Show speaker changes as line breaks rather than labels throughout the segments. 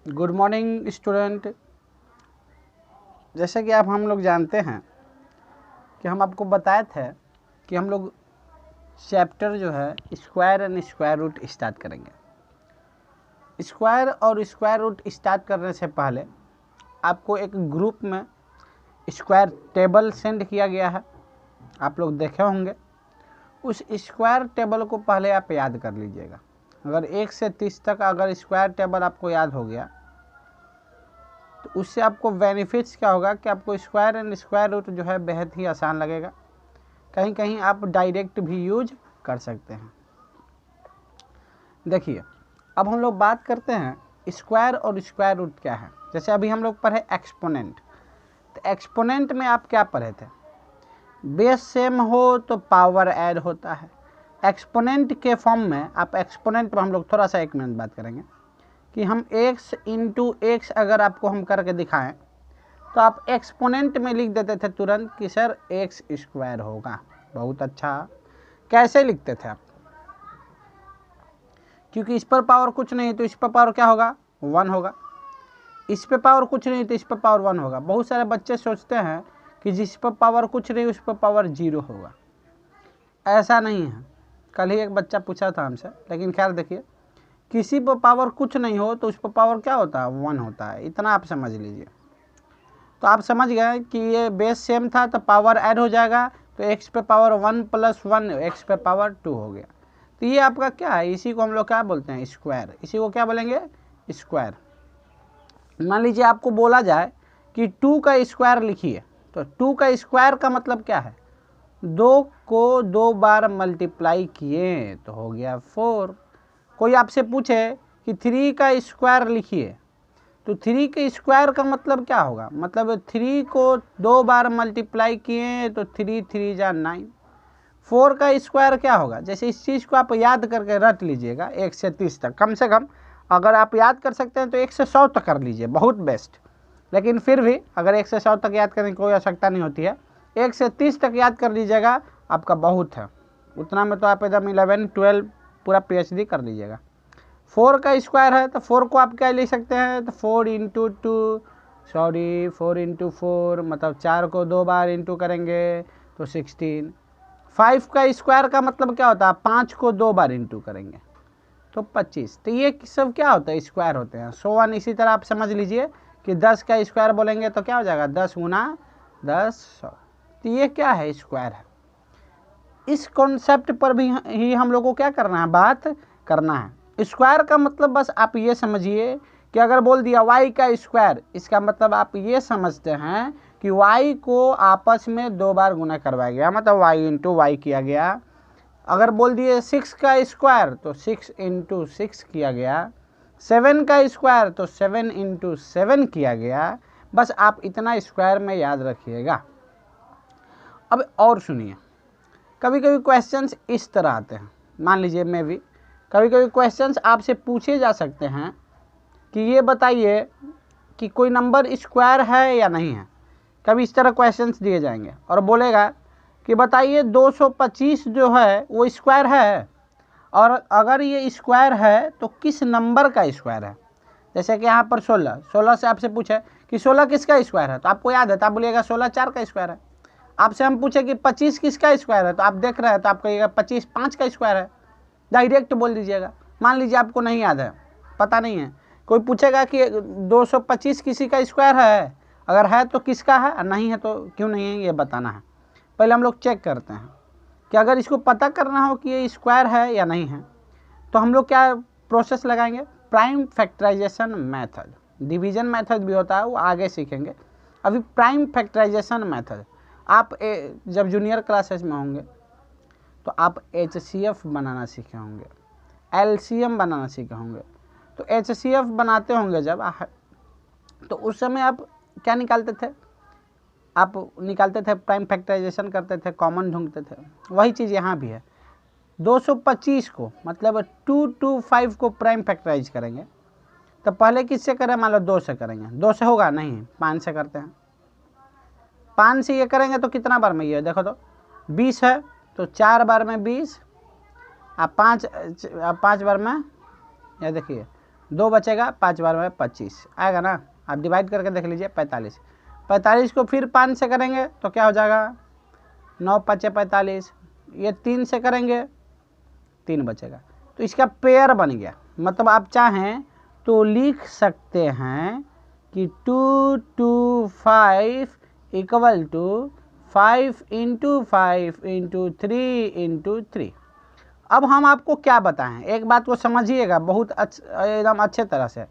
Good morning student. जैसे कि आप हम लोग जानते हैं कि हम आपको बताए थे कि हम लोग चैप्टर जो है square and square root start करेंगे। स्क्वायर और स्क्वायर रूट स्टार्ट करने से पहले आपको एक ग्रुप में स्क्वायर टेबल सेंड किया गया है, आप लोग देखे होंगे। उस स्क्वायर टेबल को पहले आप याद कर लीजिएगा। अगर 1 से 30 तक अगर स्क्वायर टेबल आपको याद हो गया तो उससे आपको बेनिफिट्स क्या होगा कि आपको स्क्वायर एंड स्क्वायर रूट जो है बेहद ही आसान लगेगा। कहीं कहीं आप डायरेक्ट भी यूज कर सकते हैं। देखिए, अब हम लोग बात करते हैं स्क्वायर और स्क्वायर रूट क्या है। जैसे अभी हम लोग पढ़े एक्सपोनेंट, तो एक्सपोनेंट में आप क्या पढ़े थे? बेस सेम हो तो पावर ऐड होता है। एक्सपोनेंट के फॉर्म में आप एक्सपोनेंट में हम लोग थोड़ा सा 1 मिनट बात करेंगे कि हम x इंटू एक्स अगर आपको हम करके दिखाएं तो आप एक्सपोनेंट में लिख देते थे तुरंत कि सर एक्स स्क्वायर होगा। बहुत अच्छा। कैसे लिखते थे आप? क्योंकि इस पर पावर कुछ नहीं तो इस पर पावर क्या होगा? 1 होगा। इस पे पावर कुछ नहीं तो इस पर पावर 1 होगा। बहुत सारे बच्चे सोचते हैं कि जिस पर पावर कुछ नहीं उस पर पावर 0 होगा। ऐसा नहीं है। कल ही एक बच्चा पूछा था हमसे, लेकिन खैर देखिए, किसी पर पावर कुछ नहीं हो तो उस पर पावर क्या होता है? 1 होता है। इतना आप समझ लीजिए। तो आप समझ गए कि ये बेस सेम था तो पावर ऐड हो जाएगा, तो x पे पावर 1 प्लस 1 x पे पावर 2 हो गया। तो ये आपका क्या है? इसी को हम लोग क्या बोलते हैं? स्क्वायर। इसी को क्या बोलेंगे? स्क्वायर। मान लीजिए आपको बोला जाए कि 2 का स्क्वायर लिखिए, तो 2 का स्क्वायर का मतलब क्या है? 2 को 2 बार मल्टीप्लाई किए तो हो गया 4। कोई आपसे पूछे कि 3 का स्क्वायर लिखिए, तो 3 के स्क्वायर का मतलब क्या होगा? मतलब 3 को 2 बार मल्टीप्लाई किए तो 3 3 जा 9। 4 का स्क्वायर क्या होगा? जैसे इस चीज़ को आप याद करके रट लीजिएगा 1 से 30 तक। कम से कम अगर आप याद कर सकते हैं तो 1 से 100 तक कर लीजिए, बहुत बेस्ट। लेकिन फिर भी अगर 1 से 100 तक याद करने की कोई आवश्यकता नहीं होती है, 1 से 30 तक याद कर लीजिएगा, आपका बहुत है। उतना में तो आप एकदम 11 12 पूरा PhD कर लीजिएगा। 4 का स्क्वायर है तो 4 को आप क्या लिख सकते हैं? तो 4 इंटू 4 मतलब 4 को 2 बार इंटू करेंगे तो 16। 5 का स्क्वायर का मतलब क्या होता है? 5 को 2 बार इंटू करेंगे तो 25। तो ये सब क्या होता है? स्क्वायर होते हैं। 100 इसी तरह आप समझ लीजिए कि 10 का स्क्वायर बोलेंगे तो क्या हो जाएगा? 10 गुना 10 100। तो ये क्या है? स्क्वायर है। इस कॉन्सेप्ट पर भी ही हम लोग को क्या करना है? बात करना है। स्क्वायर का मतलब बस आप ये समझिए कि अगर बोल दिया y का स्क्वायर, इसका मतलब आप ये समझते हैं कि y को आपस में 2 बार गुना करवाया गया, मतलब y इंटू वाई किया गया। अगर बोल दिए 6 का स्क्वायर तो 6 इंटू 6 किया गया। 7 का स्क्वायर तो 7 इंटू 7 किया गया। बस आप इतना स्क्वायर में याद रखिएगा। अब और सुनिए, कभी कभी क्वेश्चंस इस तरह आते हैं। मान लीजिए मैं भी कभी कभी क्वेश्चंस आपसे पूछे जा सकते हैं कि ये बताइए कि कोई नंबर स्क्वायर है या नहीं है। कभी इस तरह क्वेश्चंस दिए जाएंगे और बोलेगा कि बताइए 225 जो है वो स्क्वायर है, और अगर ये स्क्वायर है तो किस नंबर का स्क्वायर है। जैसे कि यहाँ पर 16 से आपसे पूछे कि 16 किसका स्क्वायर है, तो आपको याद है तो आप बोलिएगा 16 4 का स्क्वायर है। आपसे हम पूछे कि 25 किसका स्क्वायर है, तो आप देख रहे हैं तो आप कहिएगा 25 5 का स्क्वायर है। डायरेक्ट बोल दीजिएगा। मान लीजिए आपको नहीं याद है, पता नहीं है, कोई पूछेगा कि 225 किसी का स्क्वायर है, अगर है तो किसका है, और नहीं है तो क्यों नहीं है, ये बताना है। पहले हम लोग चेक करते हैं कि अगर इसको पता करना हो कि ये स्क्वायर है या नहीं है, तो हम लोग क्या प्रोसेस लगाएंगे? Prime factorization method. Division method भी होता है, वो आगे सीखेंगे। अभी प्राइम फैक्टराइजेशन मेथड आप जब जूनियर क्लासेस में होंगे तो आप HCF बनाना सीखे होंगे, LCM बनाना सीखे होंगे। तो HCF बनाते होंगे जब, तो उस समय आप क्या निकालते थे? आप निकालते थे, प्राइम फैक्टराइजेशन करते थे, कॉमन ढूंढते थे। वही चीज़ यहाँ भी है। 225 को मतलब 225 को प्राइम फैक्टराइज करेंगे तो पहले किससे करें? मान लो 2 से करेंगे। 2 से होगा नहीं, 5 से करते हैं। 5 से ये करेंगे तो कितना बार में ये देखो तो 20 है, तो 4 बार में 20, अब 5 बार में, ये देखिए 2 बचेगा, 5 बार में 25 आएगा ना। आप डिवाइड करके देख लीजिए 45, 45 को फिर 5 से करेंगे तो क्या हो जाएगा, 9 5 45, ये 3 से करेंगे 3 बचेगा, तो इसका पेयर बन गया। मतलब आप चाहें तो लिख सकते हैं कि 2 2 5 equal to 5 into 5 into 3 into 3। अब हम आपको क्या बताएं, एक बात को समझिएगा बहुत एकदम अच्छे तरह से।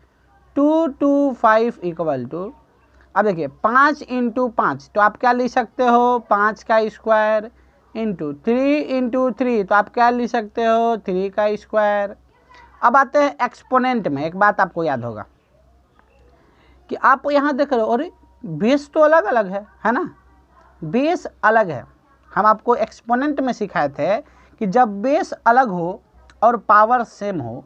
2 2 5 इक्वल टू, अब देखिए 5 इंटू 5 तो आप क्या लिख सकते हो, 5 का स्क्वायर, इंटू 3 इंटू 3 तो आप क्या लिख सकते हो, 3 का स्क्वायर। अब आते हैं एक्सपोनेंट में। एक बात आपको याद होगा कि आप यहाँ देख रहे हो, अरे बेस तो अलग अलग है ना, बेस अलग है। हम आपको एक्सपोनेंट में सिखाए थे कि जब बेस अलग हो और पावर सेम हो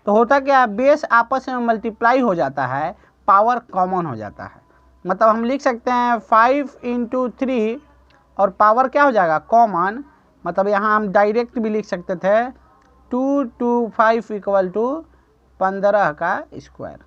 तो होता क्या, बेस आपस में मल्टीप्लाई हो जाता है, पावर कॉमन हो जाता है। मतलब हम लिख सकते हैं 5 इंटू 3 और पावर क्या हो जाएगा, कॉमन। मतलब यहाँ हम डायरेक्ट भी लिख सकते थे 2 2 5 इक्वल टू 15 का स्क्वायर।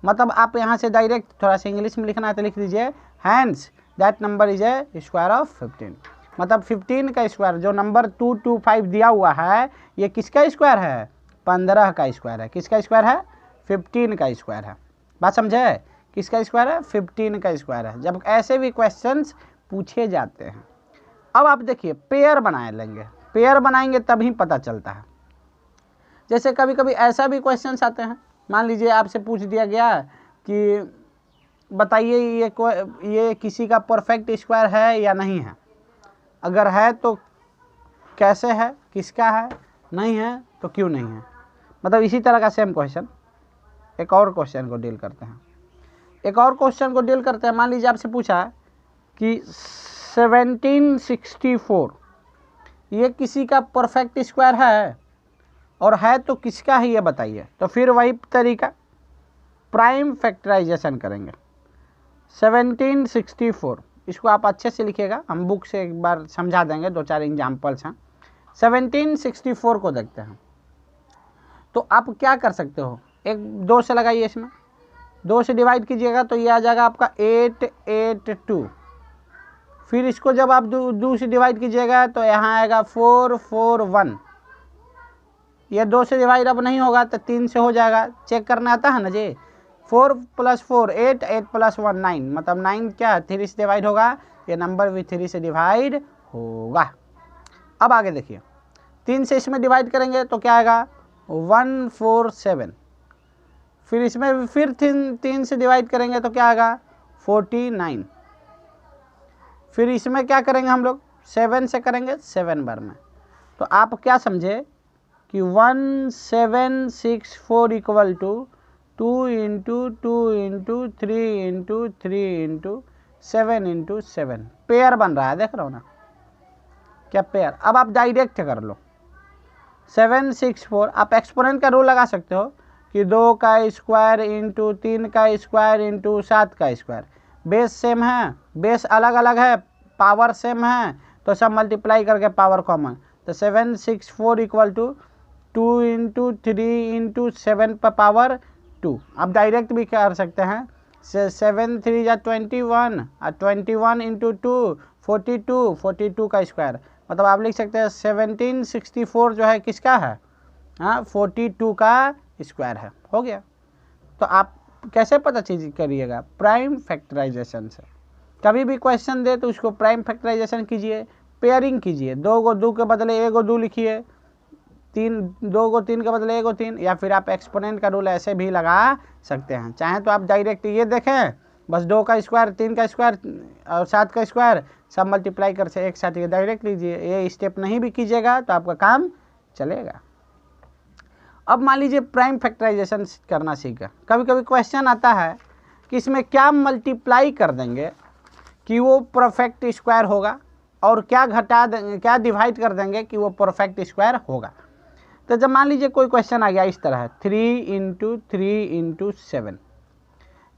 मतलब आप यहाँ से डायरेक्ट थोड़ा सा इंग्लिश में लिखना है तो लिख दीजिए hence that number is a square of 15। मतलब 15 का स्क्वायर, जो नंबर 2 2 5 दिया हुआ है ये किसका स्क्वायर है, 15 का स्क्वायर है। किसका स्क्वायर है, 15 का स्क्वायर है। बात समझे, किसका स्क्वायर है, 15 का स्क्वायर है। जब ऐसे भी क्वेश्चंस पूछे जाते हैं। अब आप देखिए पेयर बना लेंगे, पेयर बनाएंगे तभी पता चलता है। जैसे कभी कभी ऐसा भी क्वेश्चंस आते हैं, मान लीजिए आपसे पूछ दिया गया कि बताइए ये किसी का परफेक्ट स्क्वायर है या नहीं है। अगर है तो कैसे है, किसका है, नहीं है तो क्यों नहीं है। मतलब इसी तरह का सेम क्वेश्चन एक और क्वेश्चन को डील करते हैं। मान लीजिए आपसे पूछा कि 1764 ये किसी का परफेक्ट स्क्वायर है, और है तो किसका है ये बताइए। तो फिर वही तरीका, प्राइम फैक्टराइजेशन करेंगे। 1764 इसको आप अच्छे से लिखिएगा, हम बुक से एक बार समझा देंगे, 2-4 एग्जाम्पल्स हैं। 1764 को देखते हैं। तो आप क्या कर सकते हो, एक 2 से लगाइए, इसमें 2 से डिवाइड कीजिएगा तो ये आ जाएगा आपका 882। फिर इसको जब आप 2 से डिवाइड कीजिएगा तो यहाँ आएगा 441। ये 2 से डिवाइड अब नहीं होगा तो 3 से हो जाएगा। चेक करना आता है ना जी, 4 + 4 8, 8 + 1 9, मतलब 9 क्या 3 से डिवाइड होगा, ये नंबर भी 3 से डिवाइड होगा। अब आगे देखिए, 3 से इसमें डिवाइड करेंगे तो क्या आएगा 147। फिर इसमें फिर 3 से डिवाइड करेंगे तो क्या आएगा 49। फिर इसमें क्या करेंगे हम लोग, 7 से करेंगे 7 बार में। तो आप क्या समझे कि 1764 equal to 2 into 2 into 3 into 3 into 7 into 7 pair बन रहा है, देख रहे हो ना क्या पेयर। अब आप डायरेक्ट कर लो 764, आप एक्सपोनेंट का रूल लगा सकते हो कि 2 का स्क्वायर इंटू 3 का स्क्वायर इंटू 7 का स्क्वायर। बेस सेम है, बेस अलग अलग है, पावर सेम है, तो सब मल्टीप्लाई करके पावर कॉमन। तो 764 इक्वल टू 2 इंटू 3 इंटू 7 पर पावर 2। आप डायरेक्ट भी कर सकते हैं, 7 3 या 21 और 21 इंटू 2 42, 42 का स्क्वायर। मतलब आप लिख सकते हैं 1764 जो है किसका है, हाँ 42 का स्क्वायर है। हो गया। तो आप कैसे पता चीज करिएगा, प्राइम फैक्टराइजेशन से। कभी भी क्वेश्चन दे तो उसको प्राइम फैक्टराइजेशन कीजिए, पेयरिंग कीजिए। 2 को 2 के बदले 1 को 2 लिखिए, 2 को 3 के बदले 1 को 3, या फिर आप एक्सपोनेंट का रूल ऐसे भी लगा सकते हैं। चाहे तो आप डायरेक्ट ये देखें, बस 2 का स्क्वायर 3 का स्क्वायर और 7 का स्क्वायर सब मल्टीप्लाई कर से एक साथ ये डायरेक्ट लीजिए। ये स्टेप नहीं भी कीजिएगा तो आपका काम चलेगा। अब मान लीजिए प्राइम फैक्टराइजेशन करना सीख गए। कभी कभी क्वेश्चन आता है कि इसमें क्या मल्टीप्लाई कर देंगे कि वो परफेक्ट स्क्वायर होगा, और क्या घटा देंगे, क्या डिवाइड कर देंगे कि वो परफेक्ट स्क्वायर होगा। तो जब मान लीजिए कोई क्वेश्चन आ गया इस तरह 3 इंटू 3 इंटू 7,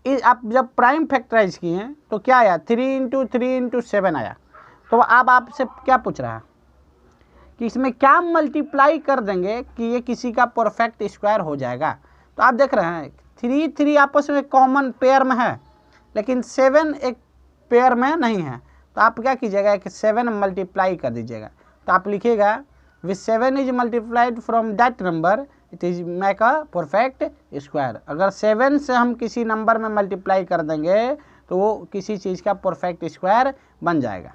आप जब प्राइम फैक्टराइज किए तो क्या आया 3 इंटू 3 इंटू 7 आया। तो अब आपसे क्या पूछ रहा है कि इसमें क्या मल्टीप्लाई कर देंगे कि ये किसी का परफेक्ट स्क्वायर हो जाएगा। तो आप देख रहे हैं 3 3 आपस में कॉमन पेयर में है, लेकिन 7 एक पेयर में नहीं है। तो आप क्या कीजिएगा कि 7 मल्टीप्लाई कर दीजिएगा। तो आप लिखिएगा with 7 is multiplied from that number it is make a perfect square. अगर 7 से हम किसी नंबर में मल्टीप्लाई कर देंगे तो वो किसी चीज़ का परफेक्ट स्क्वायर बन जाएगा।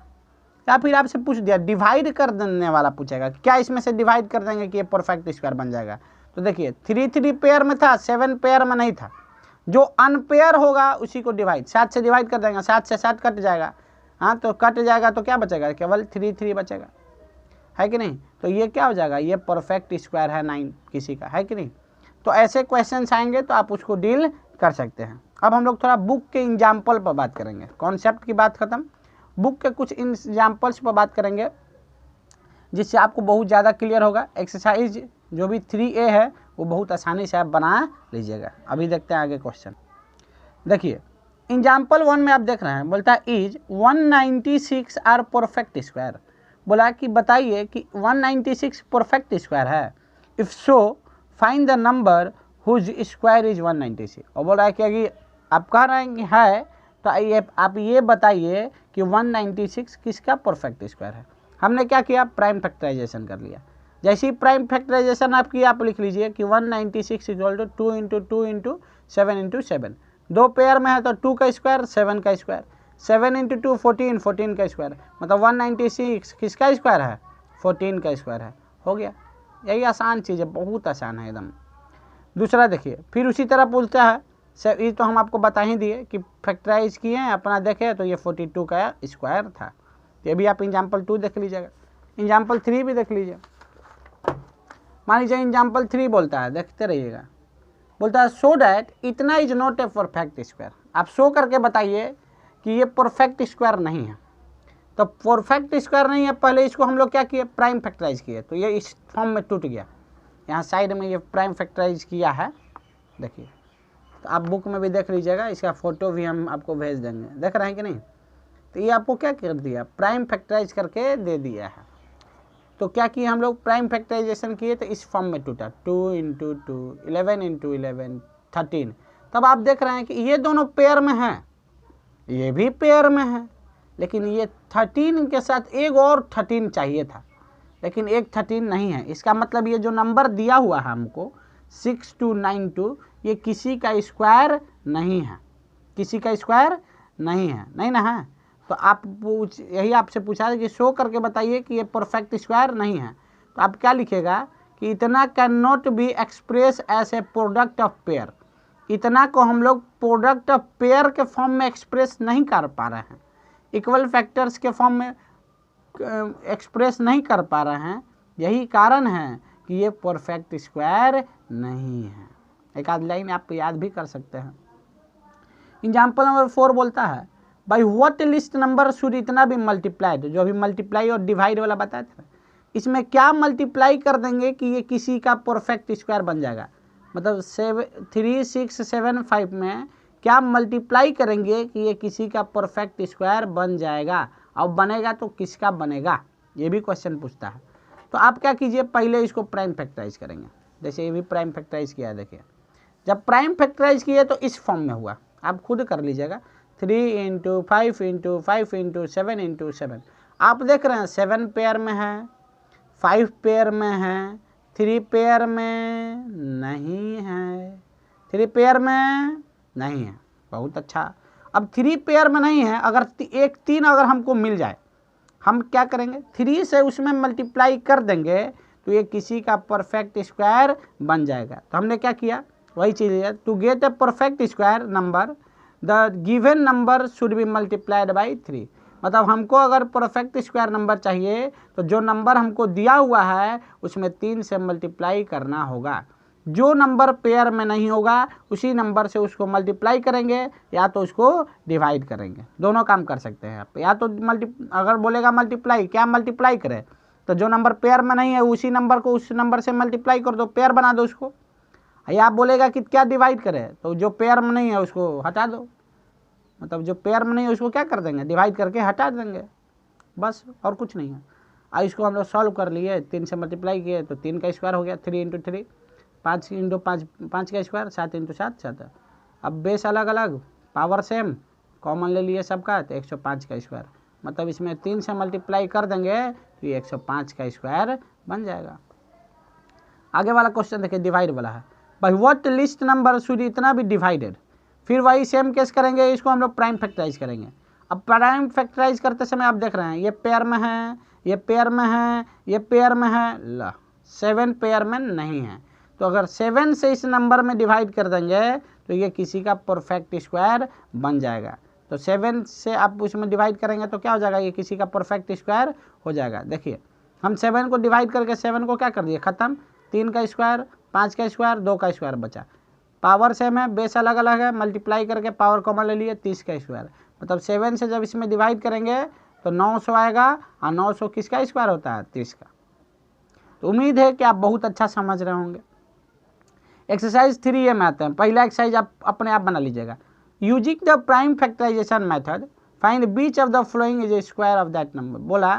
या फिर आपसे पूछ दिया डिवाइड कर देने वाला पूछेगा क्या इसमें से डिवाइड कर देंगे कि ये परफेक्ट स्क्वायर बन जाएगा। तो देखिए 3 3 पेयर में था, 7 पेयर में नहीं था। जो अनपेयर होगा उसी को डिवाइड 7 से डिवाइड कर देंगे, 7 से 7 कट जाएगा। हाँ, तो कट जाएगा तो क्या बचेगा, केवल 3 3 बचेगा, है कि नहीं। तो ये क्या हो जाएगा, ये परफेक्ट स्क्वायर है 9 किसी का, है कि नहीं। तो ऐसे क्वेश्चंस आएंगे तो आप उसको डील कर सकते हैं। अब हम लोग थोड़ा बुक के एग्जाम्पल पर बात करेंगे, कॉन्सेप्ट की बात खत्म, बुक के कुछ एग्जाम्पल्स पर बात करेंगे जिससे आपको बहुत ज़्यादा क्लियर होगा। एक्सरसाइज जो भी 3A है वो बहुत आसानी से आप बना लीजिएगा। अभी देखते हैं आगे क्वेश्चन। देखिए एग्जाम्पल 1 में आप देख रहे हैं, बोलता है इज 196 आर परफेक्ट स्क्वायर। बोला कि बताइए कि 196 परफेक्ट स्क्वायर है। If so find the number whose square is 196। और बोल रहा है कि आप कह रहे हैं कि है तो आप ये बताइए कि 196 किसका परफेक्ट स्क्वायर है। हमने क्या किया, प्राइम फैक्टराइजेशन कर लिया। जैसे ही प्राइम फैक्टराइजेशन आप किया, आप लिख लीजिए कि 196 equal to 2 into 2 into 7 into 7। 2 pair में है तो 2 का स्क्वायर 7 का स्क्वायर, 7 इंटू 2 14, 14 का स्क्वायर, मतलब 196 किसका स्क्वायर है, 14 का स्क्वायर है। हो गया, यही आसान चीज़ है, बहुत आसान है एकदम। दूसरा देखिए, फिर उसी तरह पूछता है, सर ये तो हम आपको बता ही दिए कि फैक्टराइज किए हैं, अपना देखे तो ये 42 का स्क्वायर था। ये भी आप एग्जाम्पल 2 देख लीजिएगा, एग्जाम्पल 3 भी देख लीजिए। मान लीजिए एग्जाम्पल 3 बोलता है, देखते रहिएगा, बोलता है शो डैट इतना is not a perfect square. आप शो करके बताइए कि ये परफेक्ट स्क्वायर नहीं है। तो परफेक्ट स्क्वायर नहीं है, पहले इसको हम लोग क्या किए, प्राइम फैक्टराइज किए, तो ये इस फॉर्म में टूट गया। यहाँ साइड में ये प्राइम फैक्टराइज किया है, देखिए। तो आप बुक में भी देख लीजिएगा, इसका फ़ोटो भी हम आपको भेज देंगे, देख रहे हैं कि नहीं। तो ये आपको क्या कर दिया, प्राइम फैक्टराइज करके दे दिया है। तो क्या किए हम लोग, प्राइम फैक्टराइजेशन किए तो इस फॉर्म में टूटा, 2 इंटू 2, 11 इंटू 11, 13। तब आप देख रहे हैं कि ये दोनों पेयर में हैं, ये भी पेयर में है, लेकिन ये 13 के साथ एक और 13 चाहिए था, लेकिन एक 13 नहीं है। इसका मतलब ये जो नंबर दिया हुआ है हमको 6292, ये किसी का स्क्वायर नहीं है, किसी का स्क्वायर नहीं है, नहीं ना है। तो आप यही आपसे पूछा है कि शो करके बताइए कि ये परफेक्ट स्क्वायर नहीं है। तो आप क्या लिखेगा कि इतना can not be express as a product of pair. इतना को हम लोग प्रोडक्ट ऑफ पेयर के फॉर्म में एक्सप्रेस नहीं कर पा रहे हैं, इक्वल फैक्टर्स के फॉर्म में एक्सप्रेस नहीं कर पा रहे हैं। यही कारण है कि ये परफेक्ट स्क्वायर नहीं है। एक आध लाइन आप याद भी कर सकते हैं। एग्जाम्पल नंबर 4 बोलता है by what least number should इतना भी मल्टीप्लाइड, जो अभी मल्टीप्लाई और डिवाइड वाला बताया था, इसमें क्या मल्टीप्लाई कर देंगे कि ये किसी का परफेक्ट स्क्वायर बन जाएगा। मतलब 3 6 7 5 में क्या मल्टीप्लाई करेंगे कि ये किसी का परफेक्ट स्क्वायर बन जाएगा, और बनेगा तो किसका बनेगा, ये भी क्वेश्चन पूछता है। तो आप क्या कीजिए, पहले इसको प्राइम फैक्टराइज करेंगे। जैसे ये भी प्राइम फैक्टराइज किया है, देखिए जब प्राइम फैक्टराइज किए तो इस फॉर्म में हुआ, आप खुद कर लीजिएगा, 3 इंटू 5 इंटू 5 इंटू 7 इंटू 7। आप देख रहे हैं 7 पेयर में है, 5 पेयर में है, 3 पेयर में नहीं है, 3 पेयर में नहीं है। बहुत अच्छा। अब 3 पेयर में नहीं है, अगर एक 3 अगर हमको मिल जाए, हम क्या करेंगे, 3 से उसमें मल्टीप्लाई कर देंगे तो ये किसी का परफेक्ट स्क्वायर बन जाएगा। तो हमने क्या किया, वही चीज़ है, to get a perfect square number the given number should be multiplied by 3। मतलब हमको अगर परफेक्ट स्क्वायर नंबर चाहिए तो जो नंबर हमको दिया हुआ है उसमें 3 से मल्टीप्लाई करना होगा। जो नंबर पेयर में नहीं होगा उसी नंबर से उसको मल्टीप्लाई करेंगे या तो उसको डिवाइड करेंगे, दोनों काम कर सकते हैं आप। या तो अगर बोलेगा मल्टीप्लाई, क्या मल्टीप्लाई करें, तो जो नंबर पेयर में नहीं है उसी नंबर को उस नंबर से मल्टीप्लाई कर दो, पेयर बना दो उसको। या आप बोलेगा कि क्या डिवाइड करें, तो जो पेयर में नहीं है उसको हटा दो, मतलब जो पेयर में नहीं है उसको क्या कर देंगे, डिवाइड करके हटा देंगे, बस और कुछ नहीं है। अब इसको हम लोग सॉल्व कर लिए, 3 से मल्टीप्लाई किए तो 3 का स्क्वायर हो गया, 3 इंटू 3, 5 इंटू 5, 5 का स्क्वायर, 7 इंटू 7 7। अब बेस अलग अलग, पावर सेम, कॉमन ले लिए सबका, तो 105 का स्क्वायर। मतलब इसमें 3 से मल्टीप्लाई कर देंगे तो ये 105 का स्क्वायर बन जाएगा। आगे वाला क्वेश्चन देखिए, डिवाइड वाला है। भाई व्हाट लिस्ट नंबर शुड इतना भी डिवाइडेड। फिर वही सेम केस करेंगे, इसको हम लोग प्राइम फैक्टराइज करेंगे। अब प्राइम फैक्टराइज करते समय आप देख रहे हैं ये पेयर में है, ये पेयर में है, ये पेयर में है, ला 7 पेयर में नहीं है। तो अगर 7 से इस नंबर में डिवाइड कर देंगे तो ये किसी का परफेक्ट स्क्वायर बन जाएगा। तो 7 से आप उसमें डिवाइड करेंगे तो क्या हो जाएगा, ये किसी का परफेक्ट स्क्वायर हो जाएगा। देखिए हम 7 को डिवाइड करके 7 को क्या कर दिए, ख़त्म। 3 का स्क्वायर, 5 का स्क्वायर, 2 का स्क्वायर बचा। पावर सेम है, बेस अलग अलग है, मल्टीप्लाई करके पावर कॉमन ले लिए, 30 का स्क्वायर। मतलब 7 से जब इसमें डिवाइड करेंगे तो 900 आएगा, और 900 किसका स्क्वायर होता है, 30 का। तो उम्मीद है कि आप बहुत अच्छा समझ रहे होंगे। एक्सरसाइज 3A में आते हैं। पहला एक्सरसाइज आप अपने आप बना लीजिएगा। Using the prime factorization method find which of the following is a square of that number. बोला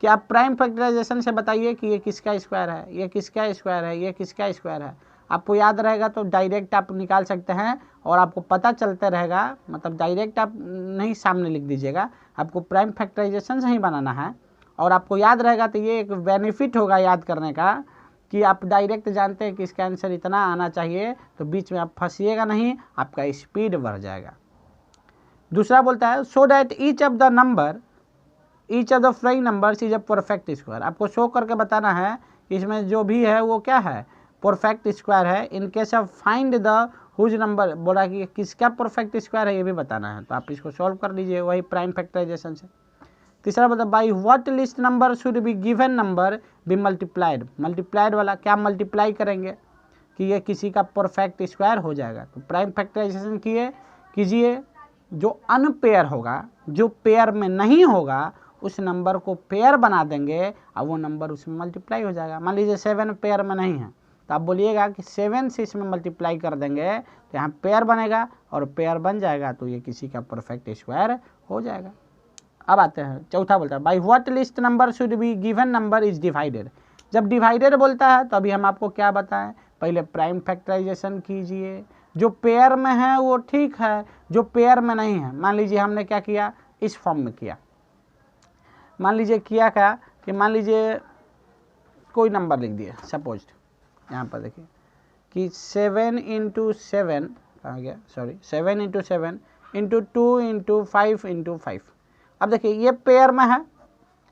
कि आप प्राइम फैक्टराइजेशन से बताइए कि ये किसका स्क्वायर है, ये किसका स्क्वायर है, ये किसका स्क्वायर है। आपको याद रहेगा तो डायरेक्ट आप निकाल सकते हैं और आपको पता चलता रहेगा। मतलब डायरेक्ट आप नहीं सामने लिख दीजिएगा, आपको प्राइम फैक्टराइजेशन से ही बनाना है। और आपको याद रहेगा तो ये एक बेनिफिट होगा याद करने का कि आप डायरेक्ट जानते हैं कि इसका आंसर इतना आना चाहिए, तो बीच में आप फंसिएगा नहीं, आपका स्पीड बढ़ जाएगा। दूसरा बोलता है so that each of the flowing numbers is a perfect square. आपको शो करके बताना है इसमें जो भी है वो क्या है, परफेक्ट स्क्वायर है। In case of find the whose number, बोला कि किसका परफेक्ट स्क्वायर है ये भी बताना है। तो आप इसको सॉल्व कर लीजिए वही प्राइम फैक्टराइजेशन से। तीसरा मतलब by what least number should be given number be multiplied. Multiplied वाला क्या मल्टीप्लाई करेंगे कि ये किसी का परफेक्ट स्क्वायर हो जाएगा। तो प्राइम फैक्टराइजेशन कीजिए, जो अनपेयर होगा, जो पेयर में नहीं होगा, उस नंबर को पेयर बना देंगे और वो नंबर उसमें मल्टीप्लाई हो जाएगा। मान लीजिए 7 पेयर में नहीं है तो आप बोलिएगा कि 7 से इसमें मल्टीप्लाई कर देंगे तो यहाँ पेयर बनेगा और पेयर बन जाएगा, तो ये किसी का परफेक्ट स्क्वायर हो जाएगा। अब आते हैं चौथा बोलता है by what least number should be given number is divided. जब डिवाइडेड बोलता है तो अभी हम आपको क्या बताएं, पहले प्राइम फैक्टराइजेशन कीजिए। जो पेयर में है वो ठीक है, जो पेयर में नहीं है, मान लीजिए हमने क्या किया, इस फॉर्म में किया। मान लीजिए किया क्या कि मान लीजिए कोई नंबर लिख दिए, सपोज यहाँ पर देखिए कि 7 इंटू 7 कहाँ गया, sorry 7 into 7 into 2 into 5 into 5। अब देखिए ये पेयर में है,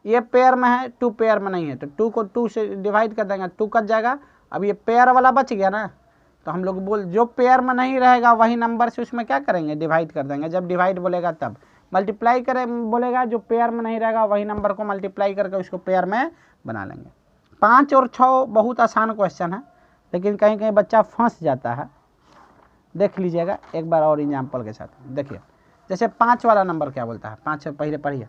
ये पेयर में है, 2 पेयर में नहीं है, तो 2 को 2 से डिवाइड कर देंगे, 2 कट जाएगा। अब ये पेयर वाला बच गया ना, तो हम लोग जो पेयर में नहीं रहेगा वही नंबर से उसमें क्या करेंगे, डिवाइड कर देंगे। जब डिवाइड बोलेगा तब मल्टीप्लाई करें बोलेगा, जो पेयर में नहीं रहेगा वही नंबर को मल्टीप्लाई करके उसको पेयर में बना लेंगे। 5 और 6 बहुत आसान क्वेश्चन है, लेकिन कहीं कहीं बच्चा फंस जाता है। देख लीजिएगा एक बार और एग्जाम्पल के साथ। देखिए जैसे 5 वाला नंबर क्या बोलता है, 5 से पहले पढ़िए।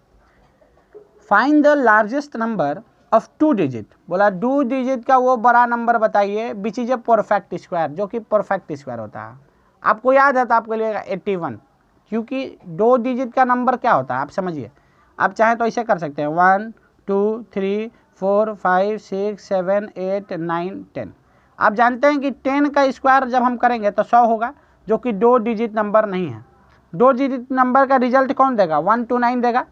Find the largest number of 2 digit. बोला 2 डिजिट का वो बड़ा नंबर बताइए which is a perfect square, जो कि परफेक्ट स्क्वायर होता है। आपको याद है तो आपको लगेगा 81, क्योंकि 2 डिजिट का नंबर क्या होता है आप समझिए। आप चाहे तो ऐसे कर सकते हैं 1 2 3 4 5 6 7 8 9 10। आप जानते हैं कि 10 का स्क्वायर जब हम करेंगे तो 100 होगा, जो कि 2 डिजिट नंबर नहीं है। 2 डिजिट नंबर का रिजल्ट कौन देगा, 1 to 9 देगा,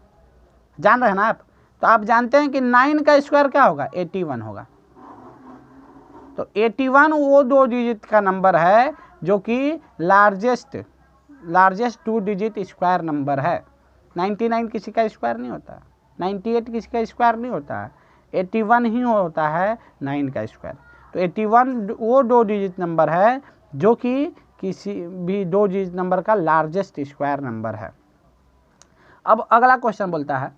जान रहे हैं ना आप। तो आप जानते हैं कि 9 का स्क्वायर क्या होगा, 81 होगा। तो 81 वो 2 डिजिट का नंबर है जो कि लार्जेस्ट 2 डिजिट स्क्वायर नंबर है। 99 किसी का स्क्वायर नहीं होता, 98 किसी का स्क्वायर नहीं होता है, 81 ही होता है 9 का स्क्वायर। तो 81 वो 2 डिजिट नंबर है जो कि किसी भी 2 डिजिट नंबर का लार्जेस्ट स्क्वायर नंबर है। अब अगला क्वेश्चन बोलता है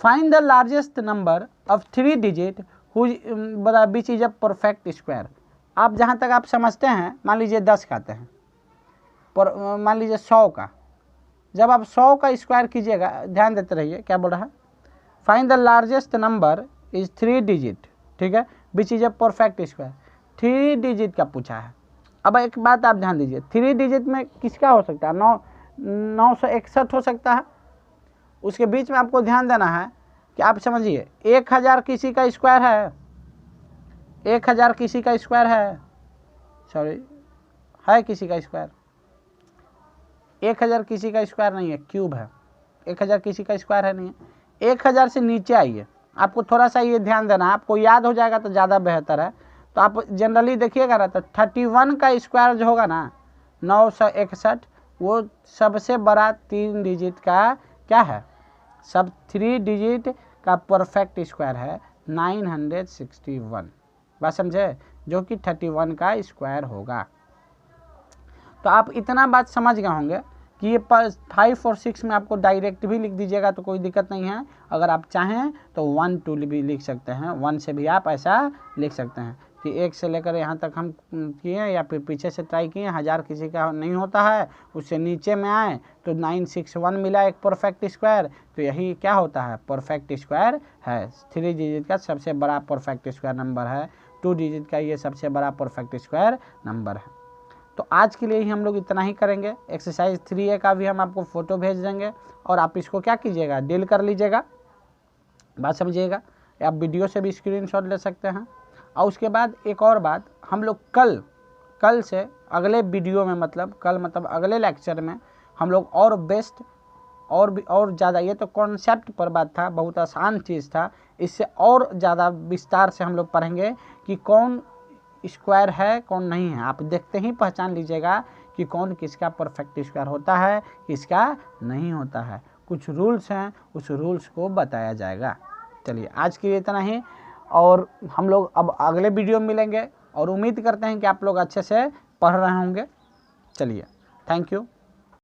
find the largest number of 3 digit which is a perfect square. आप जहाँ तक आप समझते हैं, मान लीजिए 10 खाते हैं, पर मान लीजिए 100 का, जब आप 100 का स्क्वायर कीजिएगा, ध्यान देते रहिए क्या बोल रहा है, find the largest number is 3 digit, ठीक है, which is a perfect square. 3 digit का पूछा है। अब एक बात आप ध्यान दीजिए, 3 डिजिट में किसका हो सकता है, 961 हो सकता है। उसके बीच में आपको ध्यान देना है कि आप समझिए 1000 किसी का स्क्वायर है, 1000 किसी का स्क्वायर है, सॉरी है किसी का स्क्वायर? 1000 किसी का स्क्वायर नहीं है, क्यूब है। 1000 किसी का स्क्वायर है नहीं है। 1000 से नीचे आइए, आपको थोड़ा सा ये ध्यान देना है, आपको याद हो जाएगा तो ज़्यादा बेहतर है। तो आप जनरली देखिएगा ना, तो 31 का स्क्वायर जो होगा ना 961, वो सबसे बड़ा 3 डिजिट का क्या है, सब 3 डिजिट का परफेक्ट स्क्वायर है 961, बात समझे, जो कि 31 का स्क्वायर होगा। तो आप इतना बात समझ गए होंगे कि ये 5 और 6 में आपको डायरेक्ट भी लिख दीजिएगा तो कोई दिक्कत नहीं है। अगर आप चाहें तो 1 2 भी लिख सकते हैं, 1 से भी आप ऐसा लिख सकते हैं कि 1 से लेकर यहाँ तक हम किए या फिर पीछे से ट्राई किए, 1000 किसी का नहीं होता है, उससे नीचे में आए तो 961 मिला एक परफेक्ट स्क्वायर, तो यही क्या होता है, परफेक्ट स्क्वायर है। 3 डिजिट का सबसे बड़ा परफेक्ट स्क्वायर नंबर है, 2 डिजिट का ये सबसे बड़ा परफेक्ट स्क्वायर नंबर है। तो आज के लिए ही हम लोग इतना ही करेंगे। एक्सरसाइज 3A का भी हम आपको फ़ोटो भेज देंगे और आप इसको क्या कीजिएगा, डील कर लीजिएगा, बात समझिएगा। आप वीडियो से भी स्क्रीनशॉट ले सकते हैं। और उसके बाद एक और बात, हम लोग कल से अगले वीडियो में, मतलब कल मतलब अगले लेक्चर में हम लोग और बेस्ट और भी और ज़्यादा, ये तो कॉन्सेप्ट पर बात था, बहुत आसान चीज़ था, इससे और ज़्यादा विस्तार से हम लोग पढ़ेंगे कि कौन स्क्वायर है कौन नहीं है। आप देखते ही पहचान लीजिएगा कि कौन किसका परफेक्ट स्क्वायर होता है, किसका नहीं होता है। कुछ रूल्स हैं, उस रूल्स को बताया जाएगा। चलिए आज के लिए इतना ही, और हम लोग अब अगले वीडियो में मिलेंगे और उम्मीद करते हैं कि आप लोग अच्छे से पढ़ रहे होंगे। चलिए, थैंक यू।